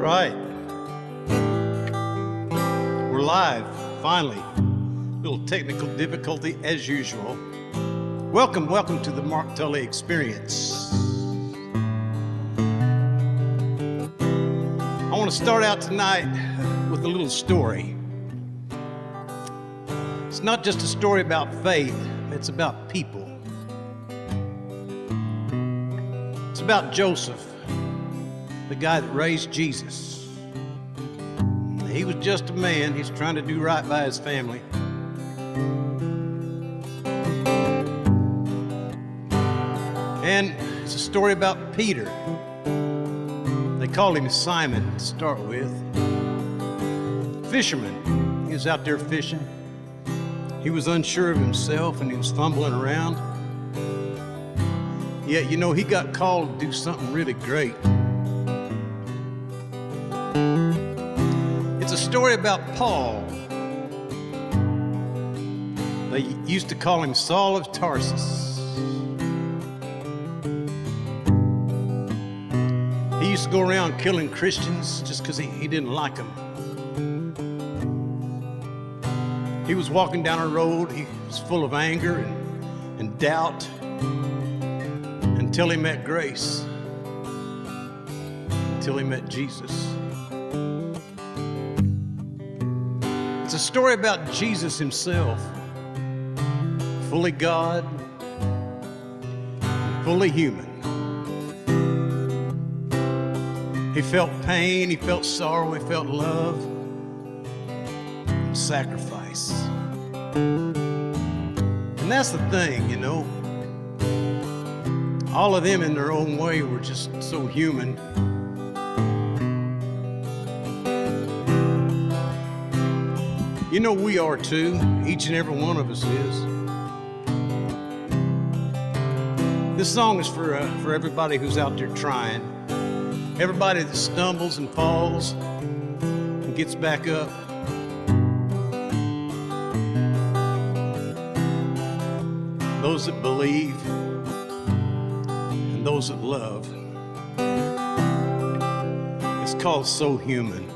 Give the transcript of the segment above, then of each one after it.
Right. We're live, finally. Little technical difficulty as usual. Welcome to the Mark Tulley Experience. I want to start out tonight with a little story. It's not just a story about faith, it's about people. It's about Joseph, the guy that raised Jesus. He was just a man. He's trying to do right by his family. And it's a story about Peter. They called him Simon to start with. Fisherman. He was out there fishing. He was unsure of himself and he was fumbling around. Yet, he got called to do something really great. It's a story about Paul. They used to call him Saul of Tarsus. He used to go around killing Christians just because he didn't like them. He was walking down a road. He was full of anger and doubt until he met grace, until he met Jesus. It's a story about Jesus himself, fully God, fully human. He felt pain, he felt sorrow, he felt love, and sacrifice. And that's the thing, all of them in their own way were just so human. We are too. Each and every one of us is. This song is for everybody who's out there trying. Everybody that stumbles and falls and gets back up. Those that believe and those that love. It's called So Human.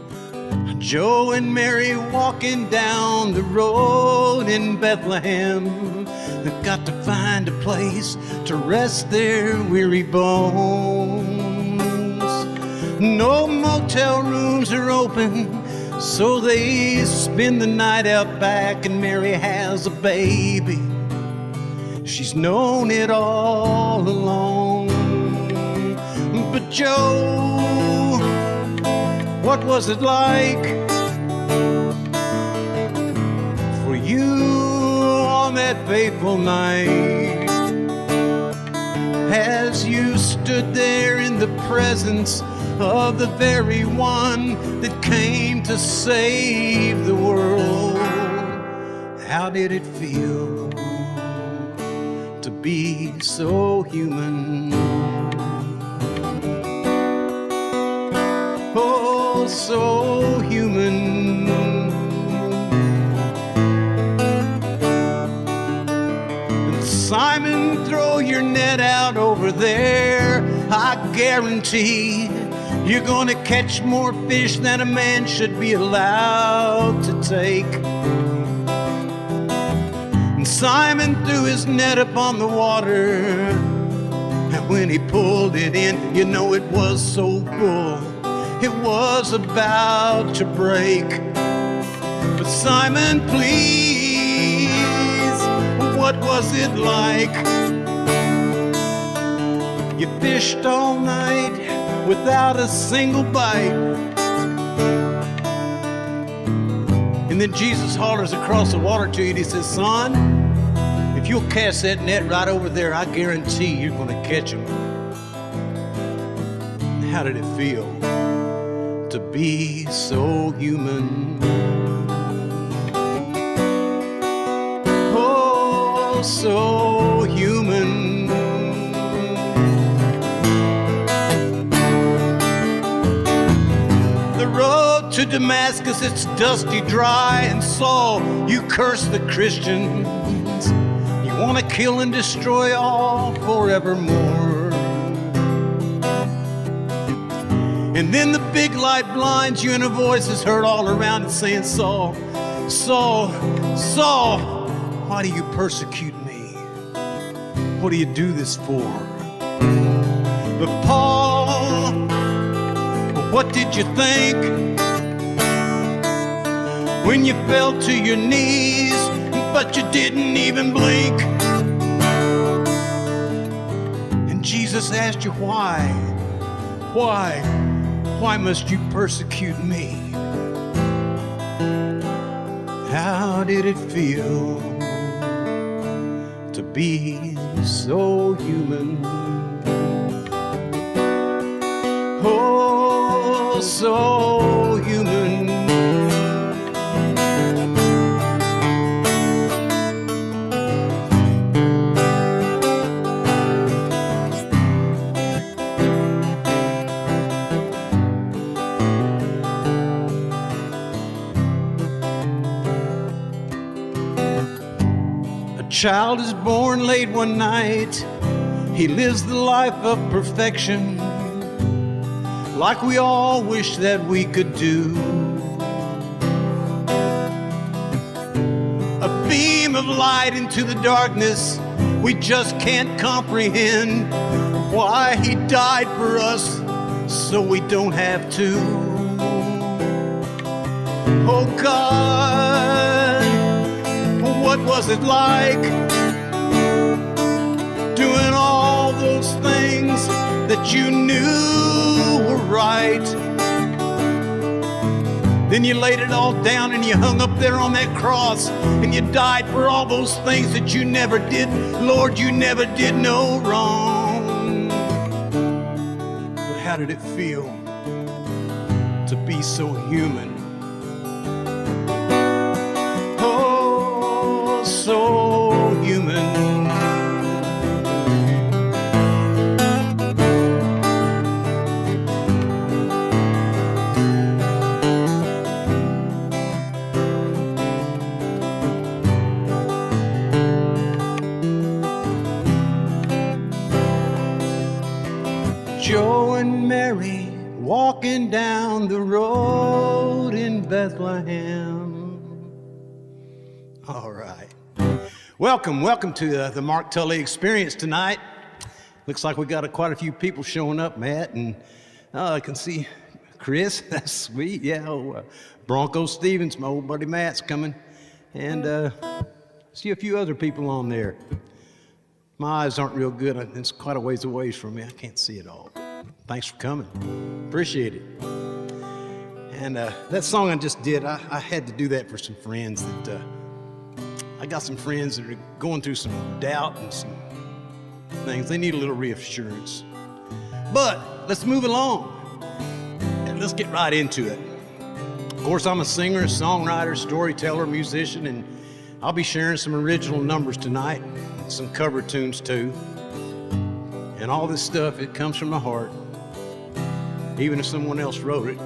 Joe and Mary walking down the road in Bethlehem. They've got to find a place to rest their weary bones. No motel rooms are open, so they spend the night out back, and Mary has a baby. She's known it all along. But Joe, what was it like for you on that fateful night, as you stood there in the presence of the very one that came to save the world? How did it feel to be so human? Oh, so human. And Simon, throw your net out over there. I guarantee you're gonna catch more fish than a man should be allowed to take. And Simon threw his net upon the water, and when he pulled it in, it was so full, it was about to break. But Simon, please, what was it like? You fished all night without a single bite. And then Jesus hollers across the water to you and he says, son, if you'll cast that net right over there, I guarantee you're going to catch him. How did it feel to be so human? Oh, so human. The road to Damascus, it's dusty, dry, and Saul, you curse the Christians. You want to kill and destroy all forevermore. And then the big light blinds you and a voice is heard all around it saying, Saul, Saul, Saul, why do you persecute me? What do you do this for? But Paul, what did you think when you fell to your knees, but you didn't even blink? And Jesus asked you why? Why must you persecute me? How did it feel to be so human? Oh, so human. A child is born late one night. He lives the life of perfection, like we all wish that we could do. A beam of light into the darkness we just can't comprehend. Why he died for us so we don't have to. Oh God, what was it like doing all those things that you knew were right? Then you laid it all down and you hung up there on that cross, and you died for all those things that you never did. Lord, you never did no wrong. But how did it feel to be so human? Oh, so human. Joe and Mary walking down the road in Bethlehem. All right. Welcome to the Mark Tulley experience tonight. Looks like we got quite a few people showing up, Matt, and I can see Chris. That's sweet. Yeah, Bronco Stevens, my old buddy Matt's coming, and see a few other people on there. My eyes aren't real good. It's quite a ways away from me. I can't see it all. Thanks for coming. Appreciate it. And that song I just did, I had to do that for some friends that I got some friends that are going through some doubt and some things. They need a little reassurance. But let's move along and let's get right into it. Of course, I'm a singer, songwriter, storyteller, musician, and I'll be sharing some original numbers tonight. Some cover tunes too, and all this stuff, it comes from the heart. Even if someone else wrote it,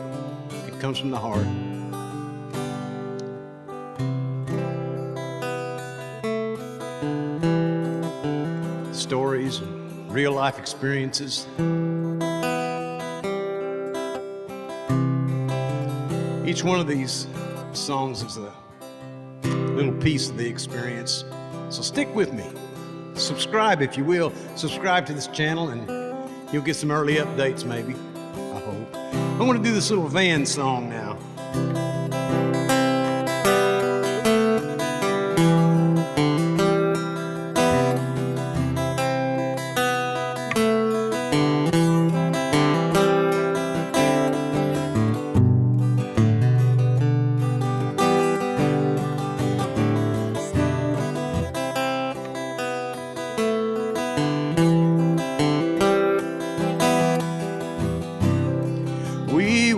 it comes from the heart. Stories and real life experiences. Each one of these songs is a little piece of the experience, so stick with me. Subscribe, if you will. Subscribe to this channel and you'll get some early updates, maybe. I hope. I want to do this little van song now.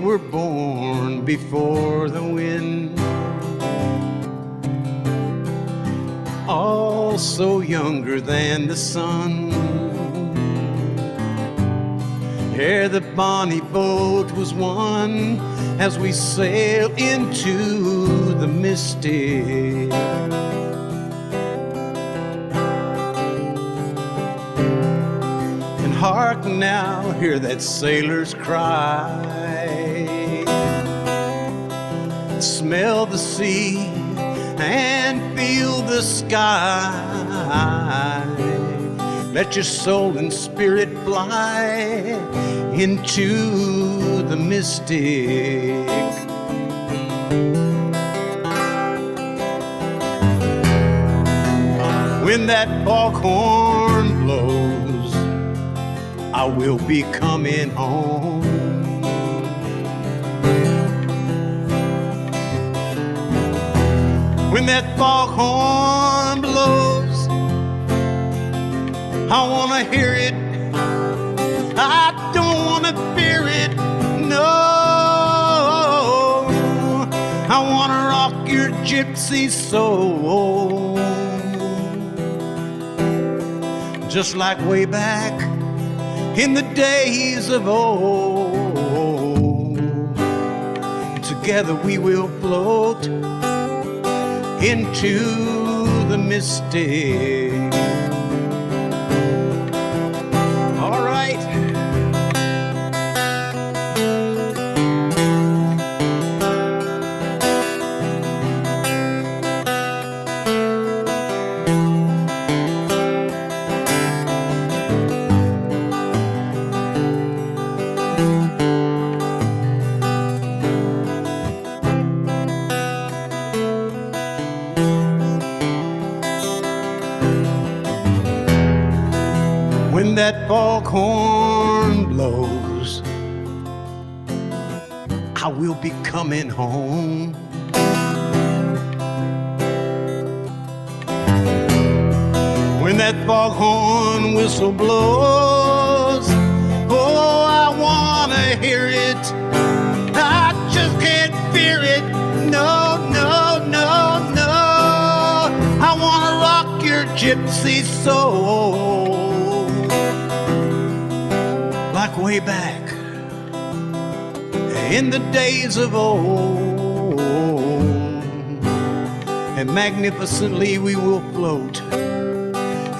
Were born before the wind, all so younger than the sun. Ere the bonny boat was won, as we sailed into the mystic. And hark now, hear that sailor's cry. smell the sea, and feel the sky. Let your soul and spirit fly into the mystic. When that foghorn blows, I will be coming home. When that foghorn blows, I wanna hear it, I don't wanna fear it, no. I wanna rock your gypsy soul, just like way back in the days of old. Together we will float into the mystic. All right. When that foghorn blows, I will be coming home. When that foghorn whistle blows, oh, I wanna hear it, I just can't fear it, no, no, no, no. I wanna rock your gypsy soul, like way back in the days of old. And magnificently we will float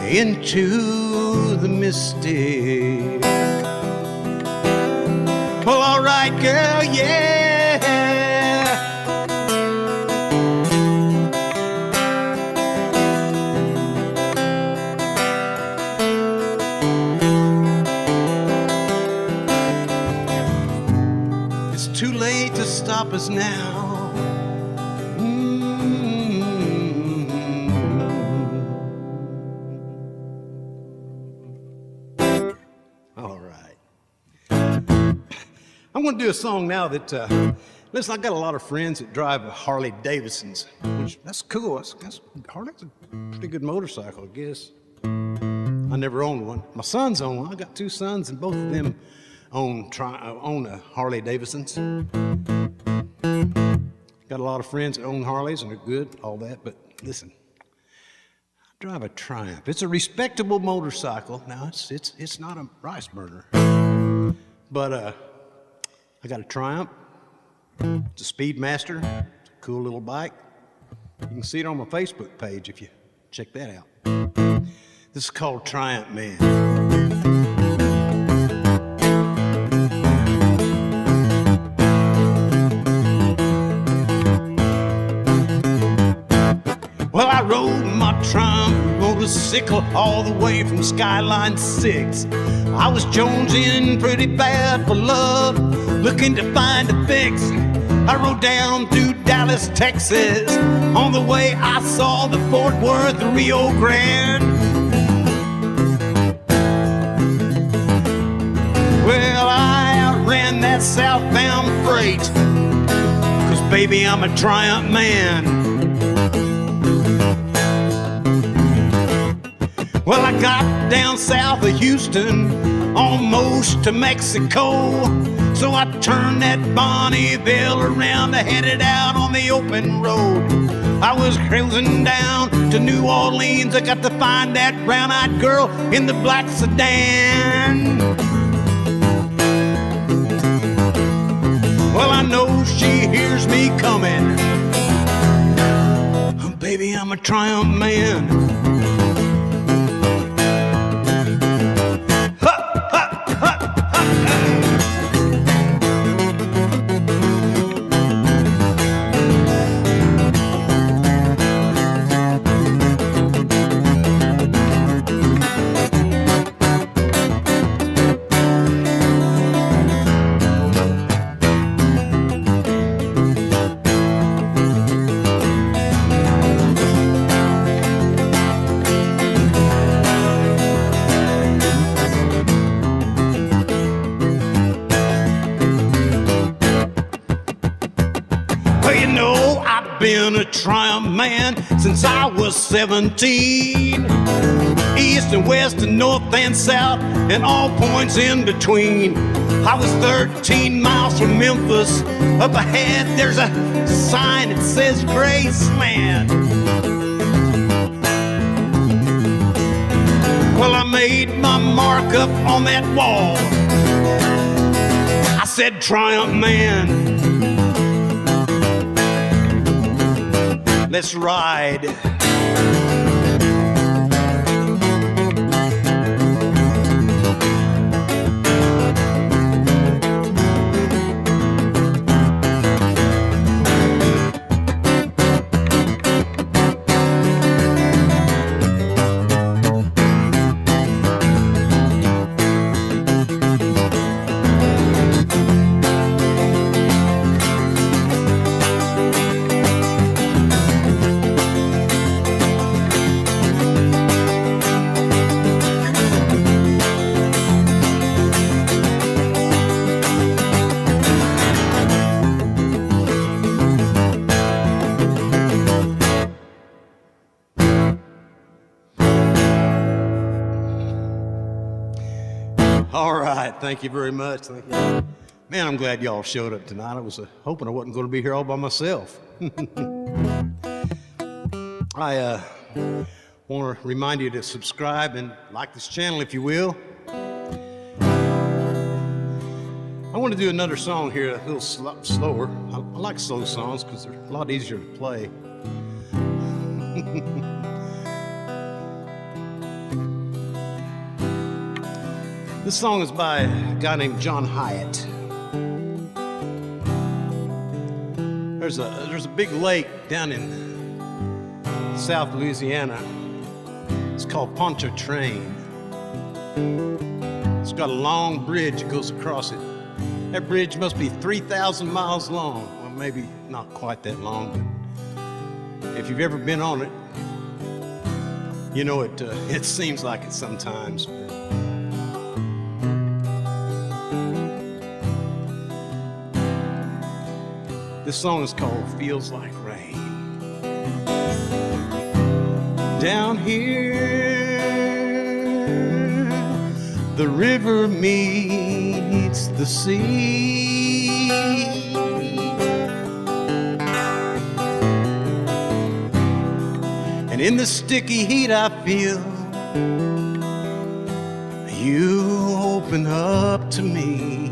into the mystic. Well, all right, girl, yeah. Too late to stop us now. All right. I'm going to do a song now that, listen, I got a lot of friends that drive Harley Davidsons, which that's cool. Harley's a pretty good motorcycle, I guess. I never owned one. My sons own one. I got two sons, and both of them own a Harley Davidsons. Got a lot of friends that own Harleys and they're good, all that, but listen, I drive a Triumph. It's a respectable motorcycle. Now it's not a rice burner, but I got a Triumph. It's a Speedmaster. It's a cool little bike. You can see it on my Facebook page if you check that out. This is called Triumph Man. Well, I rode my Triumph motorcycle all the way from Skyline 6. I was jonesing pretty bad for love, looking to find a fix. I rode down through Dallas, Texas. On the way I saw the Fort Worth Rio Grande. Well, I outran that southbound freight, 'cause baby, I'm a Triumph man. Well, I got down south of Houston, almost to Mexico. So I turned that Bonneville around and headed out on the open road. I was cruising down to New Orleans. I got to find that brown-eyed girl in the black sedan. Well, I know she hears me coming. Baby, I'm a Triumph man. been a Triumph man since I was 17. East and west and north and south and all points in between. I was 13 miles from Memphis. Up ahead there's a sign that says Graceland. Well, I made my mark up on that wall. I said, Triumph man, let's ride. All right, thank you very much. Thank you. Man, I'm glad y'all showed up tonight. I was hoping I wasn't going to be here all by myself. I want to remind you to subscribe and like this channel if you will. I want to do another song here, a little slower. I like slow songs because they're a lot easier to play. This song is by a guy named John Hyatt. There's a big lake down in South Louisiana. It's called Pontchartrain. It's got a long bridge that goes across it. That bridge must be 3,000 miles long. Well, maybe not quite that long, but if you've ever been on it, you know it seems like it sometimes. This song is called Feels Like Rain. Down here, the river meets the sea. And in the sticky heat I feel, you open up to me.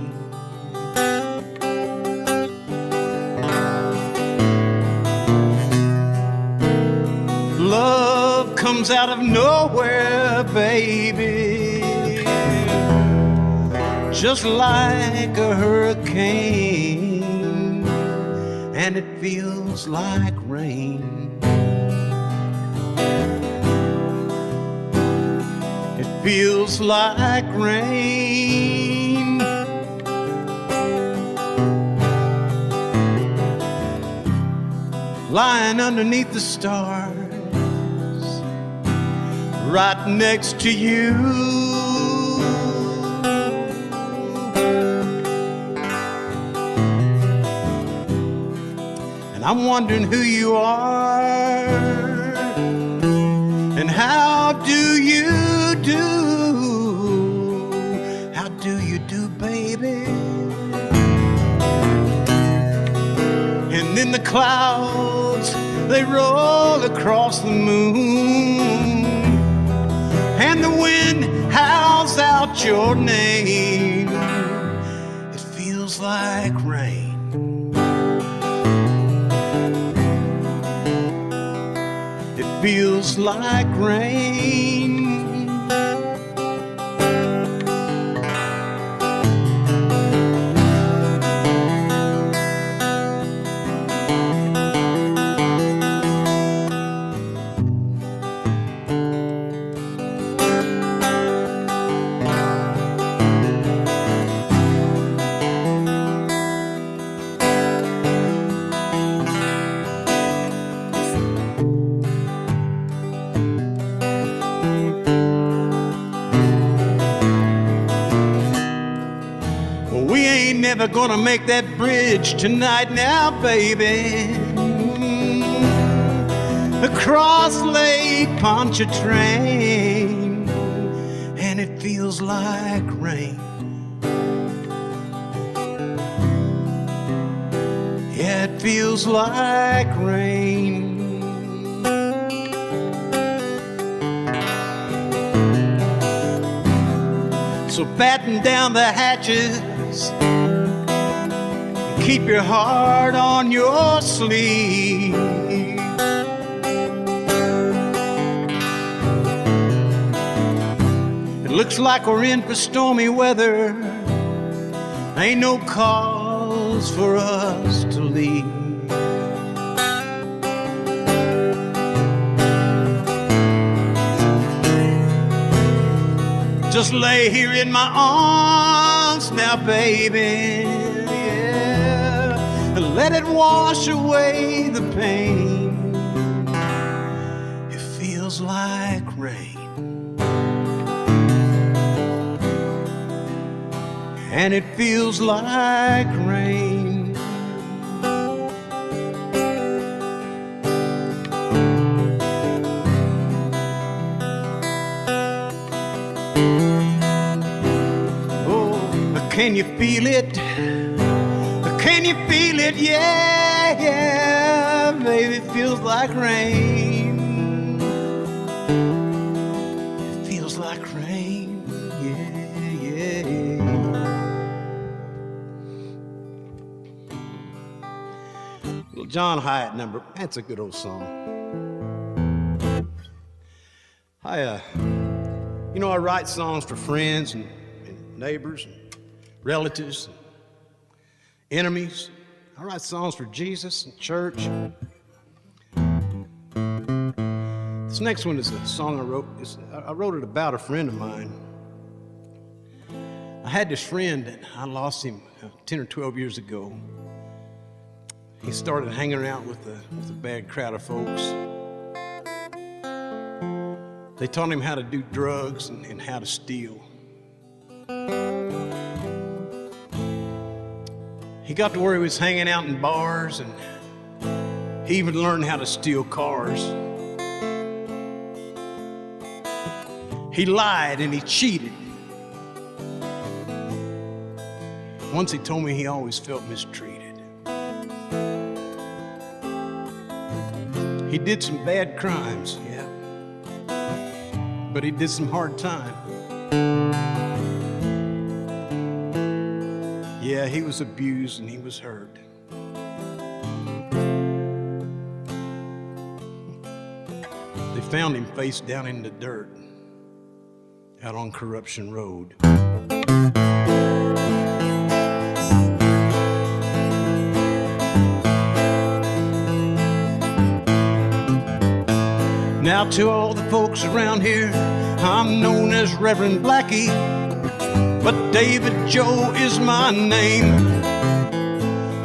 Love comes out of nowhere, baby, just like a hurricane, and it feels like rain. It feels like rain. Lying underneath the stars, right next to you. And I'm wondering who you are and how do you do? How do you do, baby? And then the clouds, they roll across the moon, and the wind howls out your name. It feels like rain. It feels like rain. Never gonna make that bridge tonight now, baby. across Lake Pontchartrain, and it feels like rain. Yeah, it feels like rain. So batten down the hatches, keep your heart on your sleeve. It looks like we're in for stormy weather. Ain't no cause for us to leave. Just lay here in my arms now, baby, yeah. Let it wash away the pain. It feels like rain, and it feels like rain. Can you feel it? Can you feel it? Yeah, yeah, baby, it feels like rain. It feels like rain, yeah, yeah. Well, John Hyatt number, that's a good old song. I write songs for friends and neighbors and relatives, enemies. I write songs for Jesus and church. This next one is a song I wrote. I wrote it about a friend of mine. I had this friend, and I lost him 10 or 12 years ago. He started hanging out with a bad crowd of folks. They taught him how to do drugs and how to steal. He got to where he was hanging out in bars, and he even learned how to steal cars. He lied and he cheated. Once he told me he always felt mistreated. He did some bad crimes, yeah, but he did some hard time. Yeah, he was abused and he was hurt. They found him face down in the dirt out on Corruption Road. Now to all the folks around here, I'm known as Reverend Blackie, but David Joe is my name.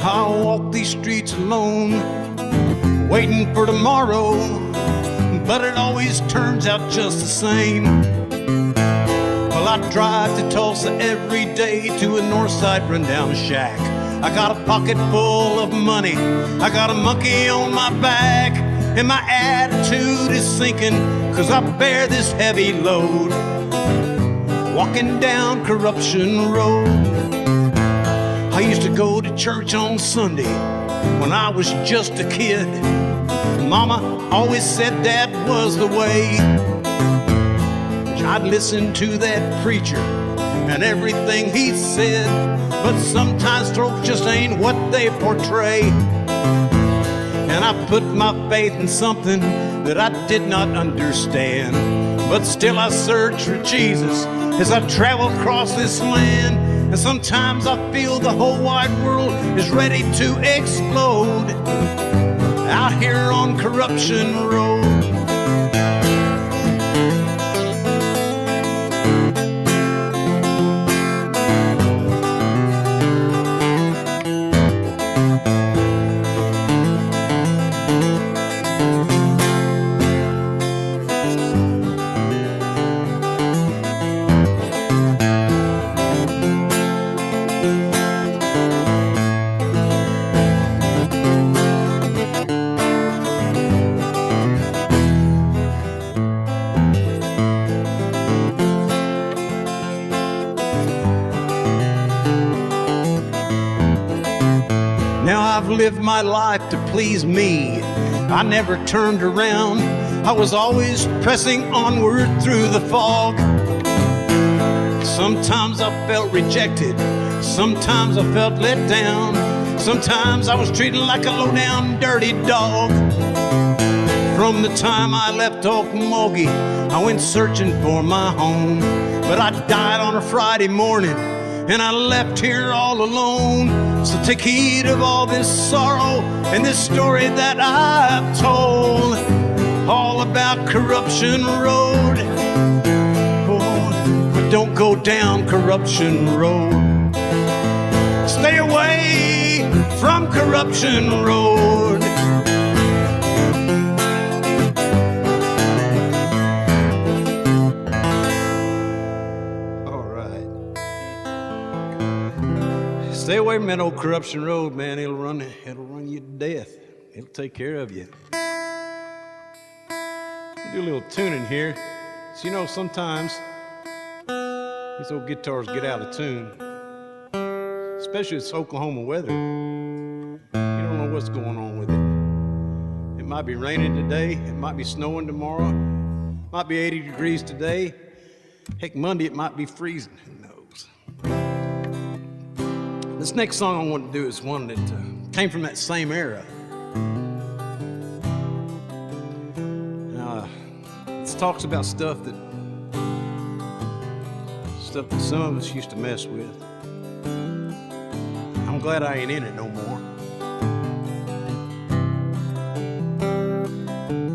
I walk these streets alone, waiting for tomorrow, but it always turns out just the same. Well, I drive to Tulsa every day to a Northside rundown shack. I got a pocket full of money, I got a monkey on my back, and my attitude is sinking 'cause I bear this heavy load. Walking down Corruption Road. I used to go to church on Sunday when I was just a kid. Mama always said that was the way. I'd listen to that preacher and everything he said, but sometimes folks just ain't what they portray. And I put my faith in something that I did not understand, but still I search for Jesus as I travel across this land. And sometimes I feel the whole wide world is ready to explode out here on Corruption Road. lived my life to please me. I never turned around. I was always pressing onward through the fog. Sometimes I felt rejected. Sometimes I felt let down. Sometimes I was treated like a low-down, dirty dog. From the time I left Okmulgee, I went searching for my home. But I died on a Friday morning, and I left here all alone. So take heed of all this sorrow and this story that I've told, all about Corruption Road. Oh, but don't go down Corruption Road. Stay away from Corruption Road. Stay away from that old Corruption Road, man. It'll run you to death. It'll take care of you. Do a little tuning here. So, you know, sometimes these old guitars get out of tune, especially it's Oklahoma weather. You don't know what's going on with it. It might be raining today. It might be snowing tomorrow. It might be 80 degrees today. Heck, Monday it might be freezing. Who knows? This next song I want to do is one that came from that same era. It talks about stuff that some of us used to mess with. I'm glad I ain't in it no more.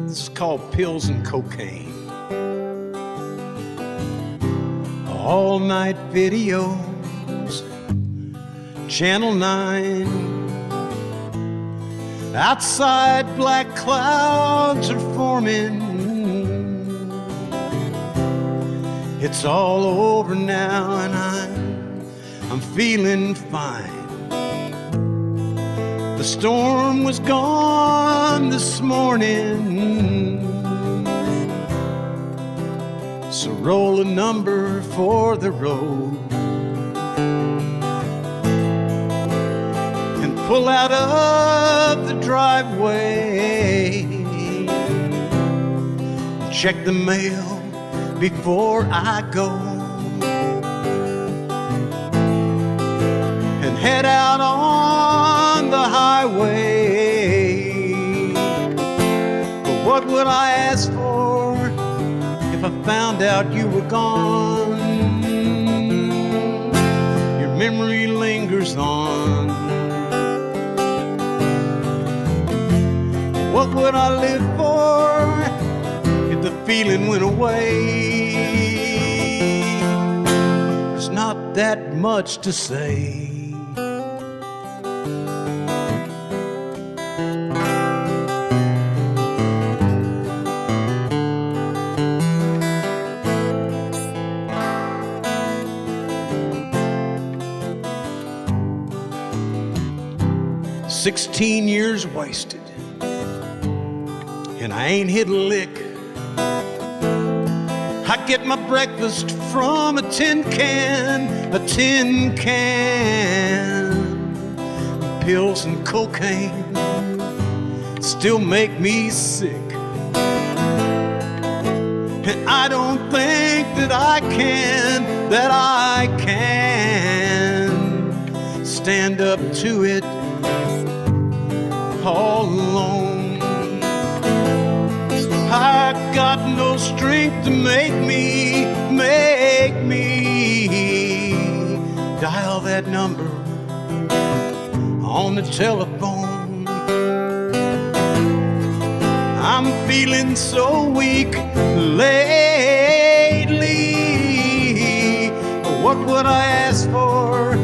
This is called Pills and Cocaine. All night videos, Channel 9. Outside black clouds are forming. It's all over now and I'm feeling fine. The storm was gone this morning, so roll a number for the road and pull out of the driveway. Check the mail before I go and head out on the highway. But what would I ask for if I found out you were gone? Your memory lingers on. What would I live for if the feeling went away? There's not that much to say. "16 years wasted, and I ain't hit a lick. I get my breakfast from a tin can, Pills and cocaine still make me sick, and I don't think that I can stand up to it all alone. I got no strength to make me dial that number on the telephone. I'm feeling so weak lately. What would I ask for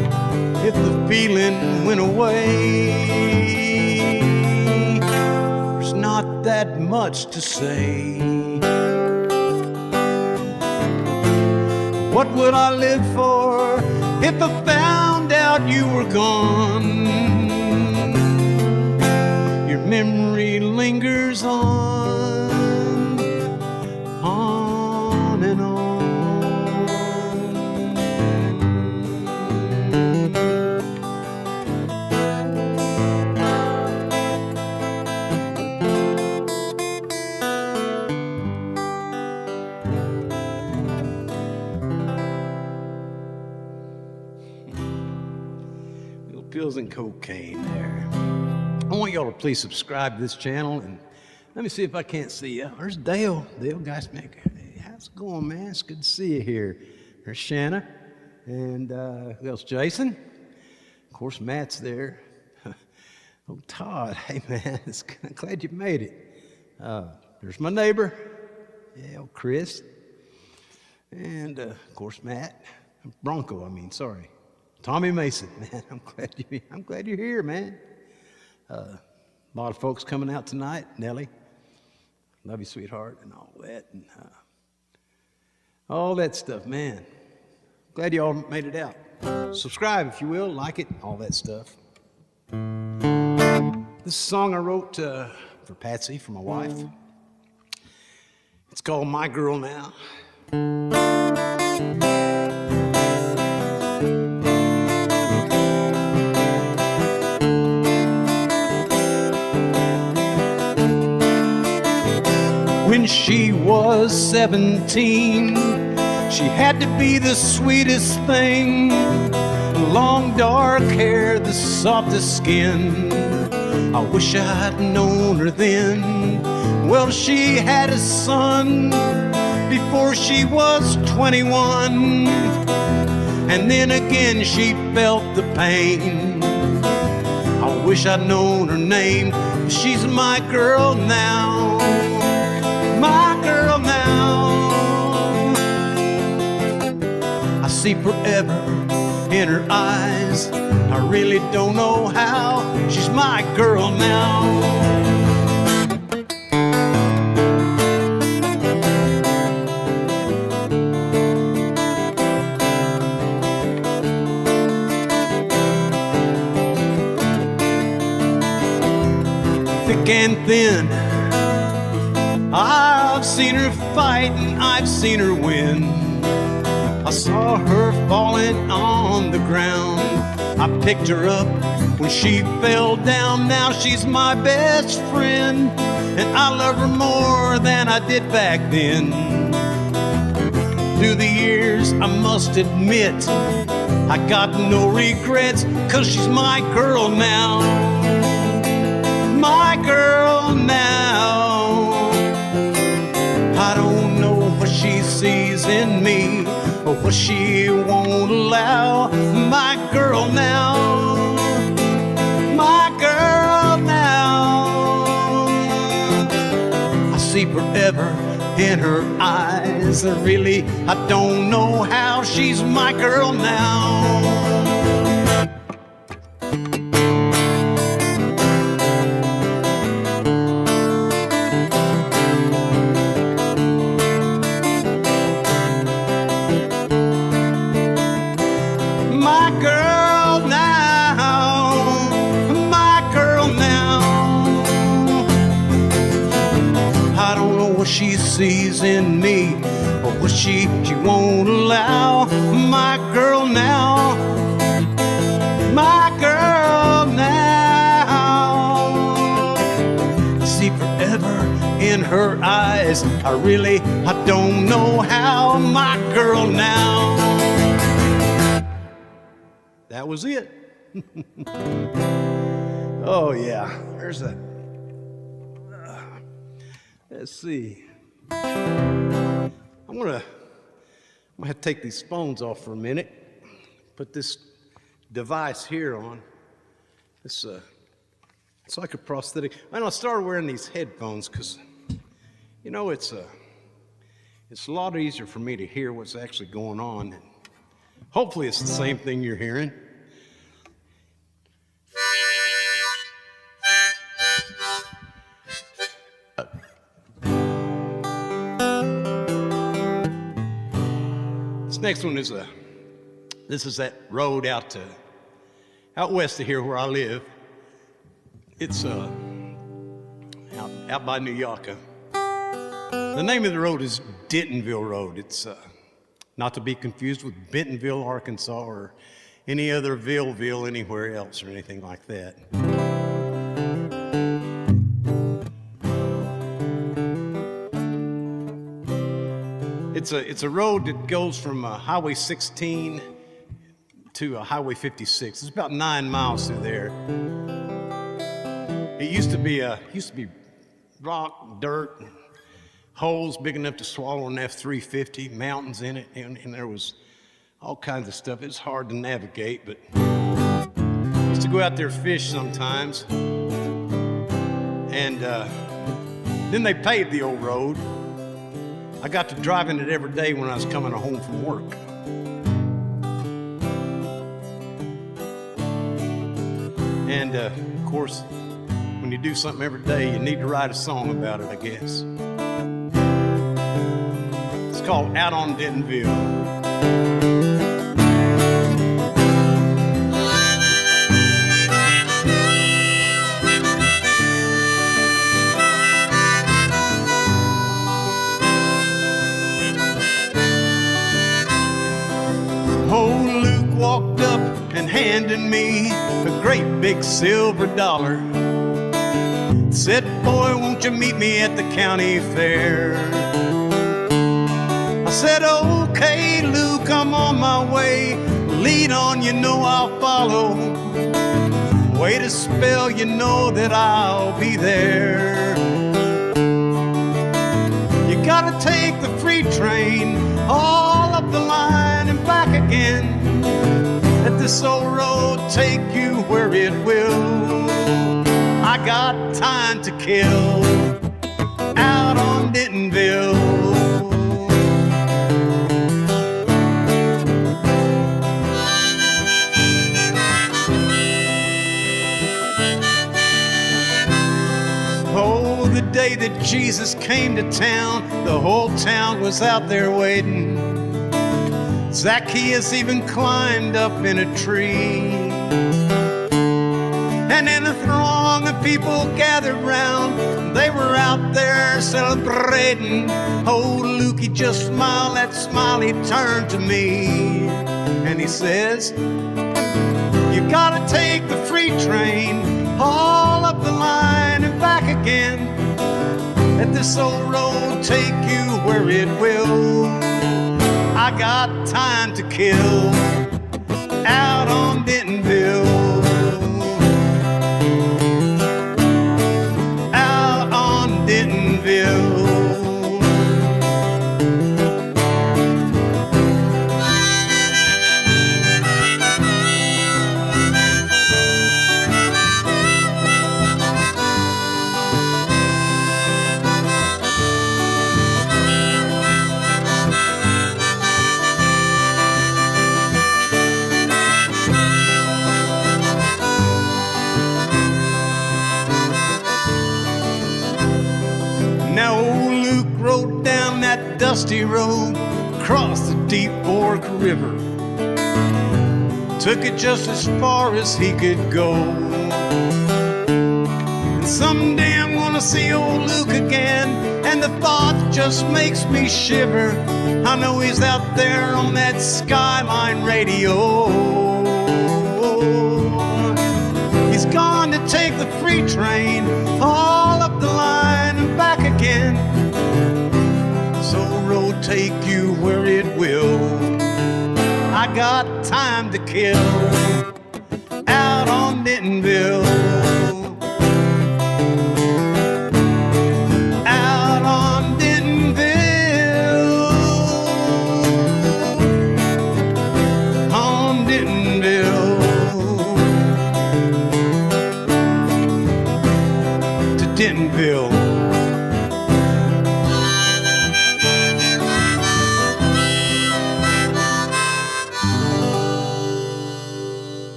if the feeling went away? There's not that much to say. What would I live for if I found out you were gone? Your memory lingers on and on. pills and cocaine there. I want y'all to please subscribe to this channel, and let me see if I can't see you. There's Dale. Dale Geismaker. Hey, how's it going, man? It's good to see you here. There's Shanna, and who else? Jason. Of course, Matt's there. Oh, Todd. Hey, man, glad you made it. There's my neighbor. Yeah, old Chris. And, of course, Matt. Bronco, sorry. Tommy Mason, man, I'm glad you're here, man. A lot of folks coming out tonight. Nellie, love you, sweetheart, and all that, and all that stuff, man. Glad you all made it out. Subscribe if you will, like it, all that stuff. This is a song I wrote for Patsy, for my wife. It's called My Girl Now. When she was 17, she had to be the sweetest thing. Long dark hair, the softest skin. I wish I'd known her then. Well, she had a son before she was 21. And then again she felt the pain. I wish I'd known her name. She's my girl now. My girl now. I see forever in her eyes. I really don't know how. She's my girl now. Thick and thin, I've seen her fight and I've seen her win. I saw her falling on the ground. I picked her up when she fell down. Now she's my best friend, and I love her more than I did back then. Through the years, I must admit, I got no regrets, 'cause she's my girl now. My girl now. I don't know what she sees in me or what she won't allow. My girl now. My girl now. I see forever in her eyes. I don't know how. She's my girl now. She sees in me or what she won't allow. My girl now. My girl now. See forever in her eyes. I don't know how. My girl now. That was it. Oh yeah, there's a let's see. I'm gonna have to take these phones off for a minute. Put this device here on. It's like a prosthetic. I started wearing these headphones because, it's a lot easier for me to hear what's actually going on. And hopefully, it's the same thing you're hearing. This next one is this is that road out west of here where I live. It's out by New York. The name of the road is Dentonville Road. It's not to be confused with Bentonville, Arkansas, or any other Ville anywhere else or anything like that. It's a road that goes from Highway 16 to Highway 56. It's about 9 miles through there. It used to be rock, dirt, holes big enough to swallow an F-350, mountains in it, and there was all kinds of stuff. It's hard to navigate, but I used to go out there fish sometimes. And then they paved the old road. I got to driving it every day when I was coming home from work. And of course, when you do something every day, you need to write a song about it, I guess. It's called Out on Dentonville. Old Luke walked up and handed me a great big silver dollar. Said, boy, won't you meet me at the county fair? I said, okay, Luke, I'm on my way. Lead on, you know I'll follow. Wait a spell, you know that I'll be there. You gotta take the freight train all up the line and back again. Let this old road take you where it will. I got time to kill out on Dentonville. Oh, the day that Jesus came to town, the whole town was out there waiting. Zacchaeus even climbed up in a tree. And in a throng of people gathered round, they were out there celebrating. Oh, Luke, he just smiled, that smile he turned to me. And he says, you gotta take the freight train all up the line and back again. Let this old road take you where it will. I got time to kill out on Dentonville. Out on Dentonville. Now old Luke rode down that dusty road, crossed the deep Fork River, took it just as far as he could go. And someday I'm gonna see old Luke again, and the thought just makes me shiver. I know he's out there on that Skyline radio. He's gone to take the freight train all up the line and back again. So road take you where it will. I got time to kill out on Dentonville. Out on Dentonville. On Dentonville. To Dentonville.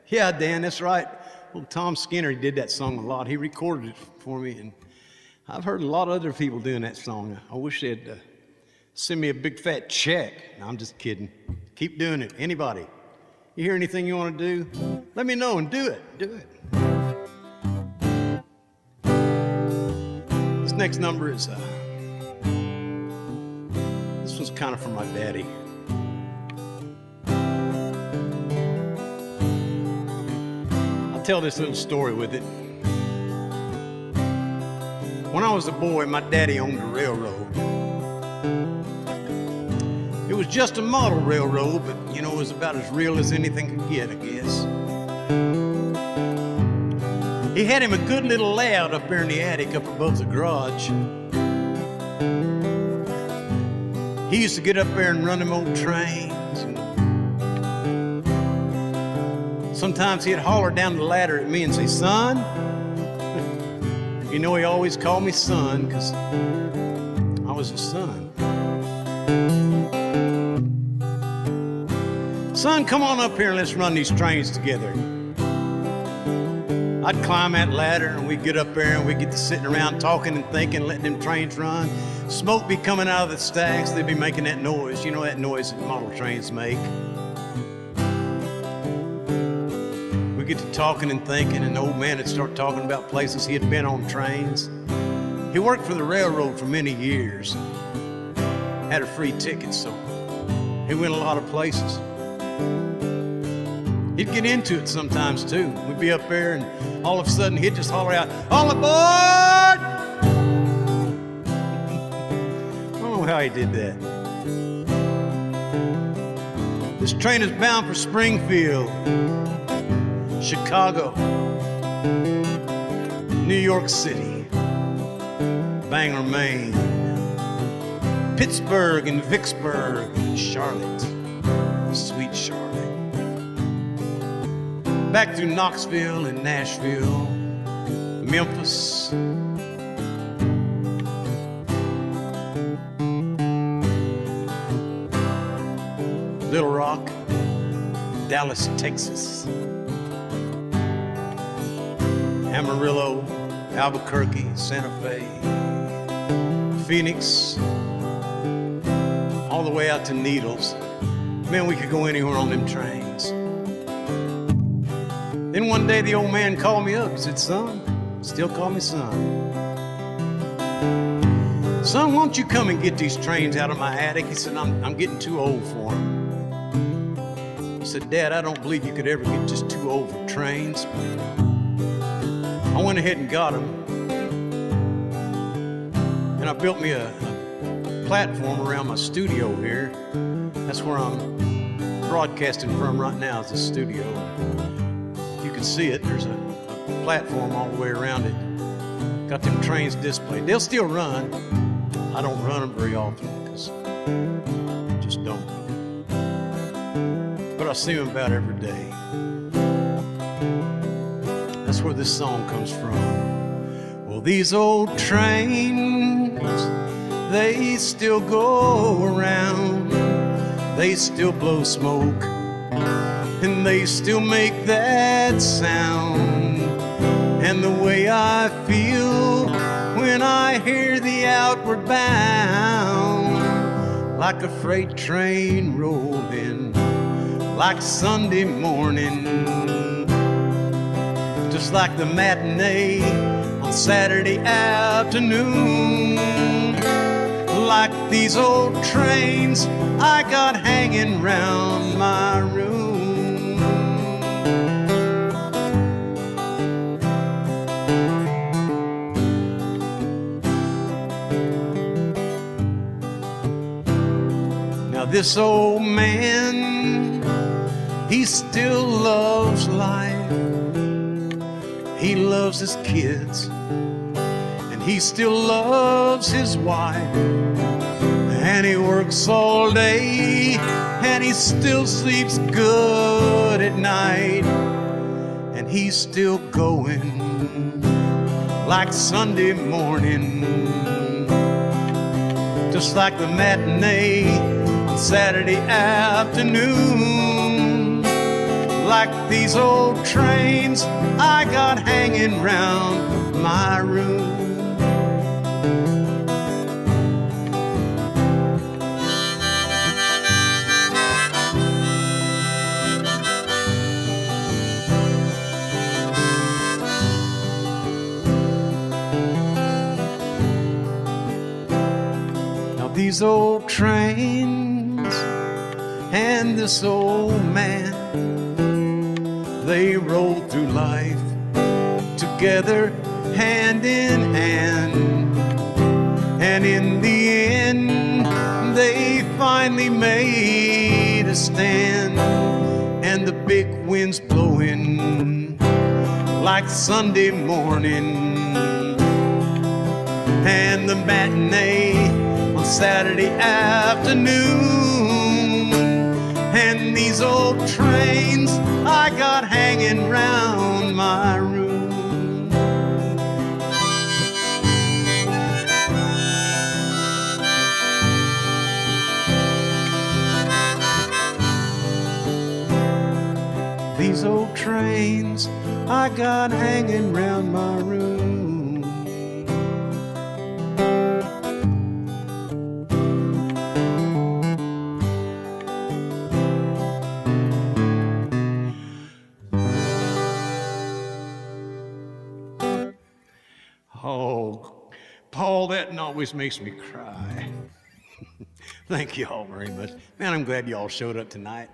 Yeah, Dan, that's right. Well, Tom Skinner did that song a lot. He recorded it for me, and I've heard a lot of other people doing that song. I wish they'd send me a big fat check. No, I'm just kidding. Keep doing it. Anybody, you hear anything you want to do, let me know and do it. Do it. This next number is, this one's kind of for my daddy. I'll tell this little story with it. When I was a boy, my daddy owned a railroad. It was just a model railroad, but you know, it was about as real as anything could get, I guess. He had him a good little layout up there in the attic up above the garage. He used to get up there and run them old trains. And sometimes he'd holler down the ladder at me and say, "Son." You know, he always called me son because I was his son. "Son, come on up here and let's run these trains together." I'd climb that ladder and we'd get up there and we'd get to sitting around talking and thinking, letting them trains run. Smoke be coming out of the stacks. They'd be making that noise. You know that noise that model trains make. We'd get to talking and thinking, and the old man would start talking about places he had been on trains. He worked for the railroad for many years. Had a free ticket, so he went a lot of places. He'd get into it sometimes too. We'd be up there and all of a sudden he'd just holler out, "All aboard!" I don't know how he did that. This train is bound for Springfield, Chicago, New York City, Bangor, Maine, Pittsburgh and Vicksburg, Charlotte, sweet Charlotte. Back through Knoxville and Nashville, Memphis, Little Rock, Dallas, Texas, Amarillo, Albuquerque, Santa Fe, Phoenix, all the way out to Needles. Man, we could go anywhere on them trains. Then one day the old man called me up and said, "Son," still call me son, "son, won't you come and get these trains out of my attic?" He said, I'm getting too old for them. He said, "Dad, I don't believe you could ever get just too old for trains." I went ahead and got them. And I built me a platform around my studio here. That's where I'm broadcasting from right now, is the studio. You can see it. There's a platform all the way around it. Got them trains displayed. They'll still run. I don't run them very often because I just don't. But I see them about every day. That's where this song comes from. Well, these old trains, they still go around. They still blow smoke. And they still make that sound. And the way I feel when I hear the outward bound, like a freight train rolling, like Sunday morning, just like the matinee on Saturday afternoon, like these old trains I got hanging round my room. This old man, he still loves life. He loves his kids, and he still loves his wife. And he works all day, and he still sleeps good at night. And he's still going like Sunday morning, just like the matinee Saturday afternoon, like these old trains I got hanging round my room. Now these old trains and this old man, they roll through life together hand in hand, and in the end they finally made a stand, and the big wind's blowing like Sunday morning, and the matinee on Saturday afternoon, and these old trains I got hanging round my room. These old trains I got hanging round my room. Oh, Paul, that always makes me cry. Thank you all very much. Man, I'm glad you all showed up tonight.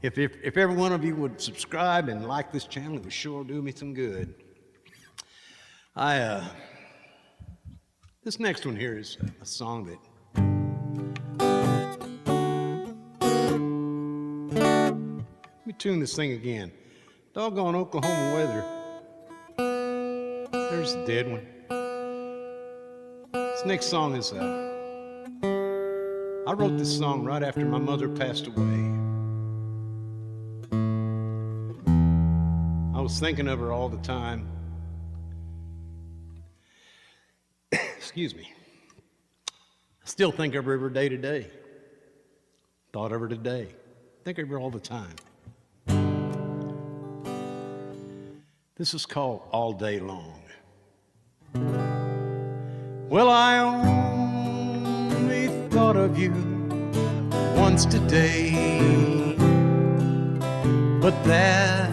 If every one of you would subscribe and like this channel, it would sure do me some good. This next one here is a song that let me tune this thing again. Doggone Oklahoma weather. There's the dead one. This next song is I wrote this song right after my mother passed away. I was thinking of her all the time. Excuse me. I still think of her every day today. Thought of her today. Think of her all the time. This is called All Day Long. Well, I only thought of you once today, but that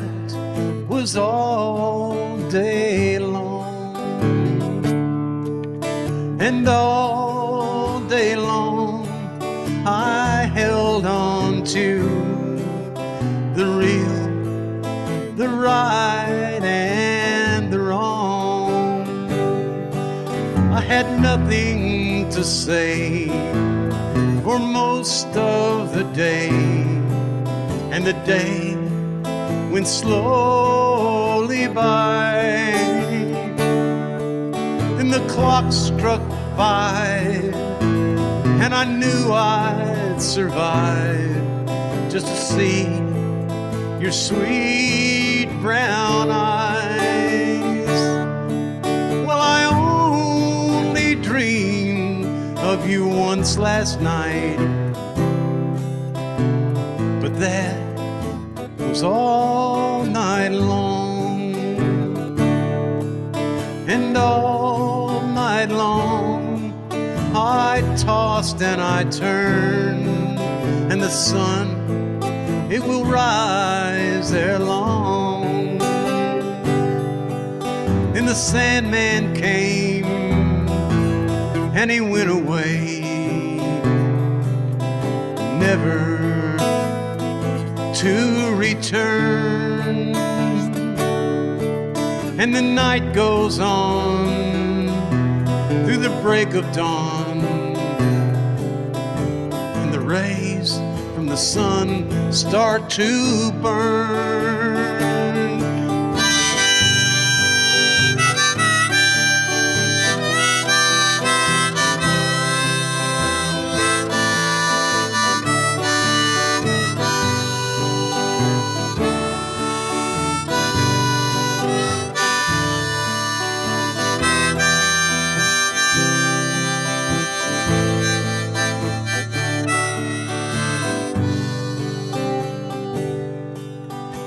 was all day long, and all day long I held on to the real, the right, and the wrong. I had nothing to say for most of the day, and the day went slowly by. Then the clock struck 5, and I knew I'd survive just to see your sweet brown eyes. Well, I only dreamed of you once last night, but that was all night long, and all night long I tossed and I turned, and the sun, it will rise ere long. Then the Sandman came and he went away, never to return. And the night goes on through the break of dawn, and the rays from the sun start to burn.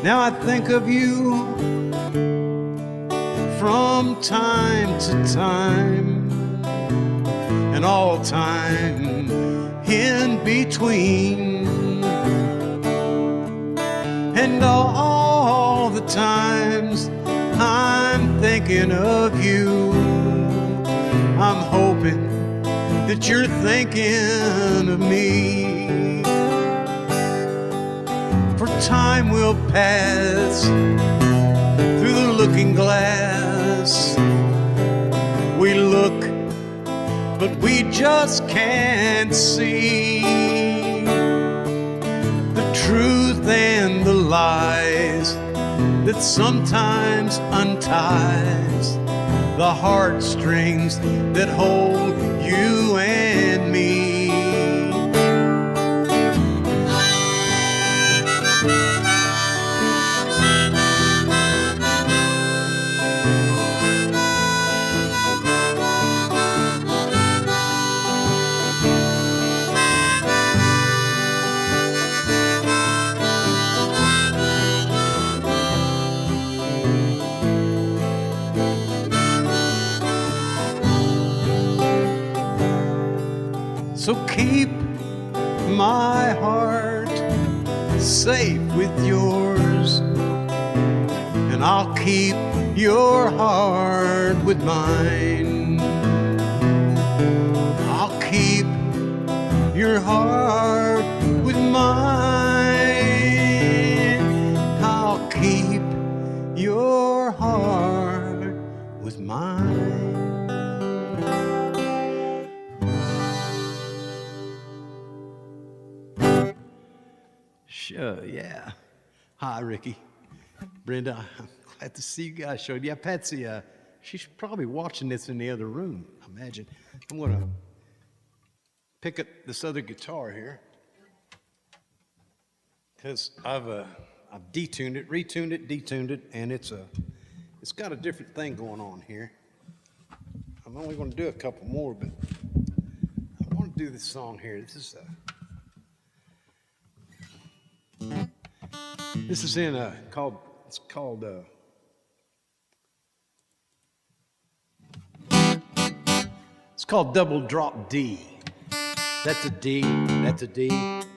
Now I think of you from time to time, and all time in between, and all the times I'm thinking of you, I'm hoping that you're thinking of me. For time will pass through the looking glass. We look but we just can't see the truth and the lies that sometimes unties the heartstrings that hold you and me. So keep my heart safe with yours, and I'll keep your heart with mine. I'll keep your heart with mine. I'll keep your heart with mine. Sure, yeah. Hi, Ricky. Brenda, I'm glad to see you guys showed. Yeah, Patsy, she's probably watching this in the other room, I imagine. I'm going to pick up this other guitar here because I've detuned it, retuned it, detuned it, and it's got a different thing going on here. I'm only going to do a couple more, but I want to do this song here. This is in it's called Double Drop D. That's a D, that's a D,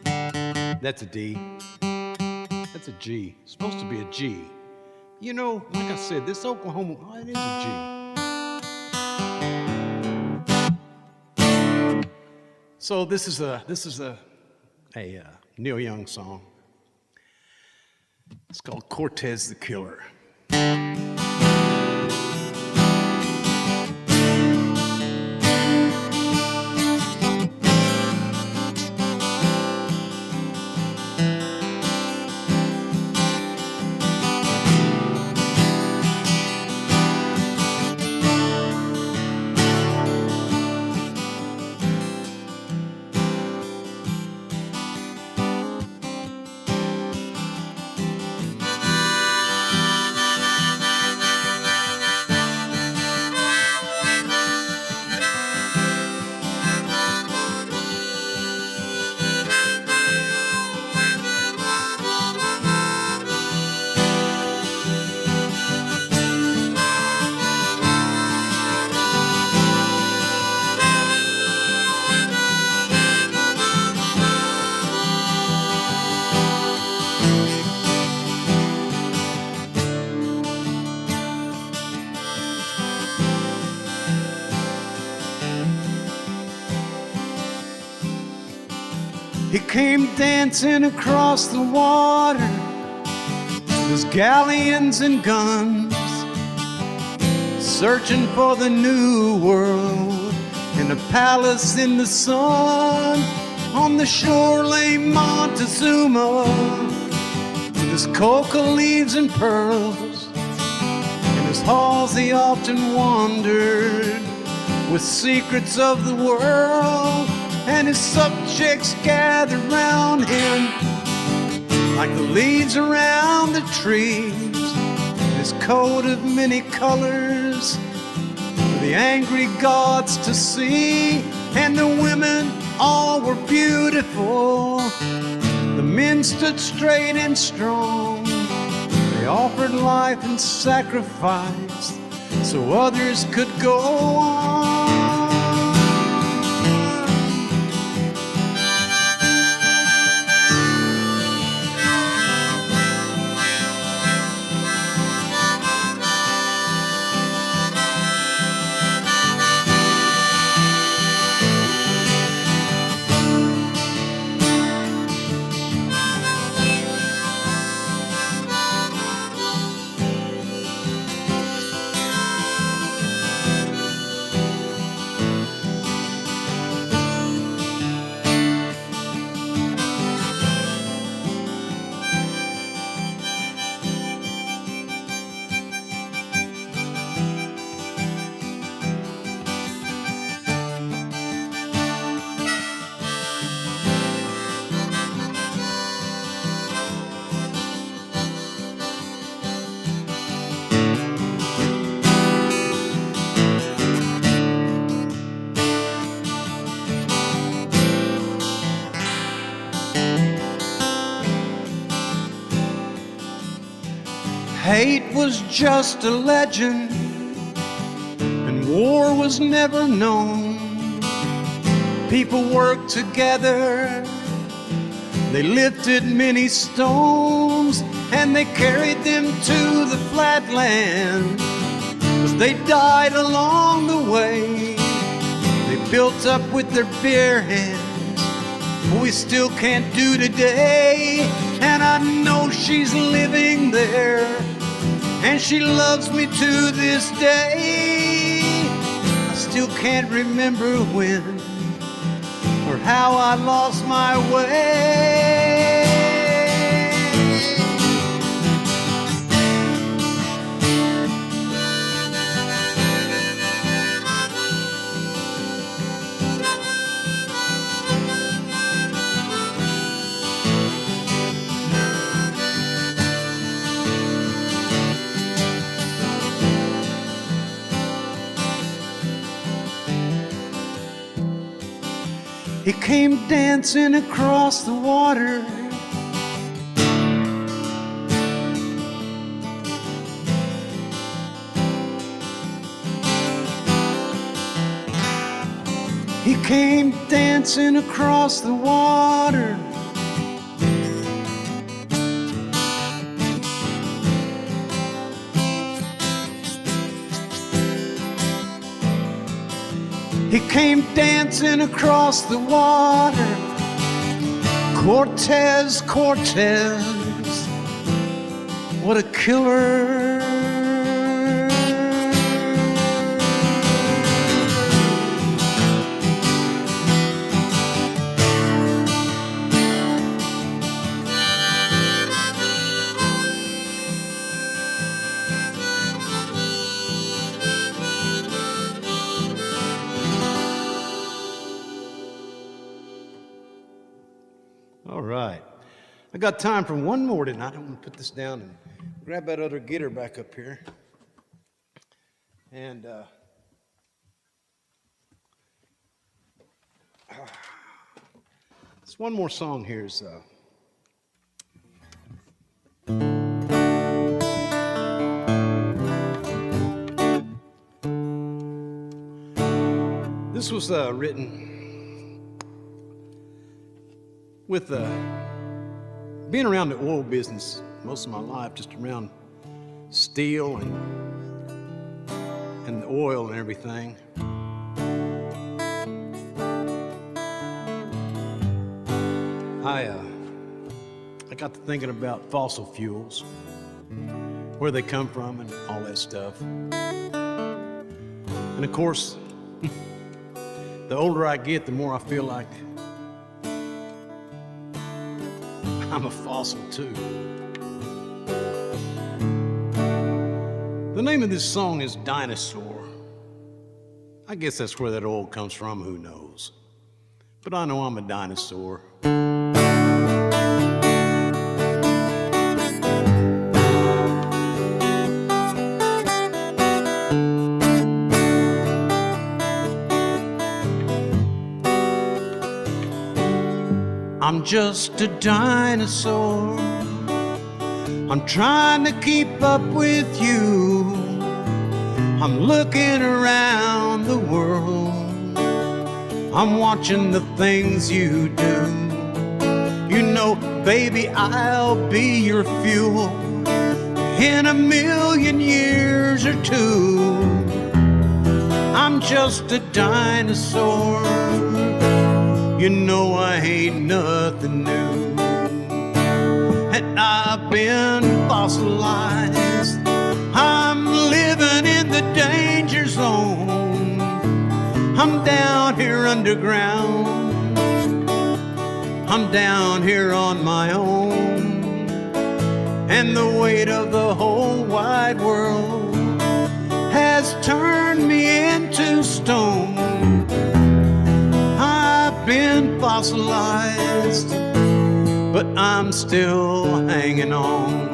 that's a D, that's a G. It's supposed to be a G. You know, like I said, this Oklahoma, it is a G. So this is a Neil Young song. It's called Cortez the Killer. He came dancing across the water, his galleons and guns, searching for the new world in a palace in the sun. On the shore lay Montezuma with his coca leaves and pearls. In his halls he often wandered with secrets of the world, and his subjects gathered round him like the leaves around the trees. His coat of many colors for the angry gods to see, and the women all were beautiful. The men stood straight and strong. They offered life and sacrifice so others could go on. hate was just a legend, and war was never known. People worked together, they lifted many stones, and they carried them to the flatland, 'cause they died along the way. They built up with their bare hands what we still can't do today. And I know she's living there, and she loves me to this day. I still can't remember when or how I lost my way. He came dancing across the water. He came dancing across the water. He came dancing across the water. Cortez, Cortez, what a killer. All right, I got time for one more tonight. I'm gonna put this down and grab that other guitar back up here. And this one more song here is this was written with being around the oil business most of my life, just around steel and the oil and everything. I got to thinking about fossil fuels, where they come from and all that stuff. And of course, the older I get, the more I feel like I'm a fossil too. The name of this song is Dinosaur. I guess that's where that oil comes from, who knows. But I know I'm a dinosaur. I'm just a dinosaur. I'm trying to keep up with you. I'm looking around the world. I'm watching the things you do. You know, baby, I'll be your fuel in a million years or two. I'm just a dinosaur. You know I ain't nothing new. And I've been fossilized. I'm living in the danger zone. I'm down here underground. I'm down here on my own. And the weight of the whole wide world has turned me into stone. I've been fossilized, but I'm still hanging on.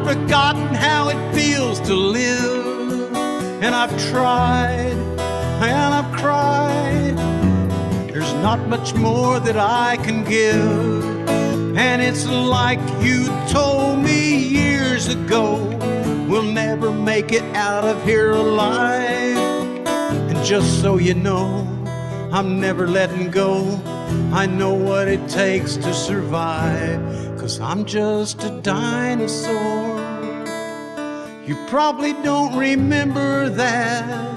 forgotten how it feels to live. And I've tried, and I've cried. There's not much more that I can give. And it's like you told me years ago, we'll never make it out of here alive. And just so you know, I'm never letting go. I know what it takes to survive, 'cause I'm just a dinosaur. You probably don't remember that.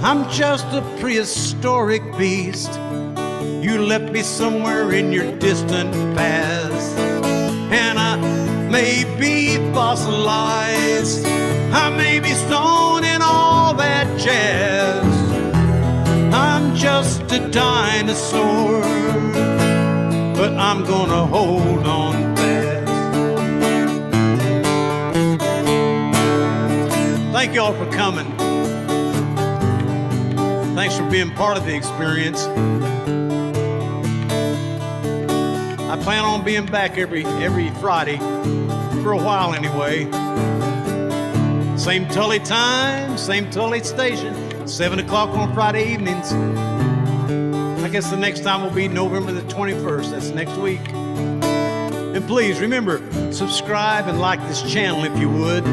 I'm just a prehistoric beast. You left me somewhere in your distant past. And I may be fossilized, I may be stone and all that jazz. I'm just a dinosaur, but I'm gonna hold on fast. Thank y'all for coming. Thanks for being part of the experience. I plan on being back every Friday, for a while anyway. Same Tulley time, same Tulley station, 7 o'clock on Friday evenings. I guess the next time will be November the 21st, that's next week. And please remember, subscribe and like this channel if you would.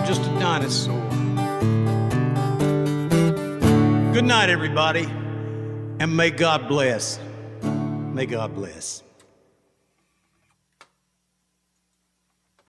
Just a dinosaur. Good night, everybody, and may God bless. May God bless.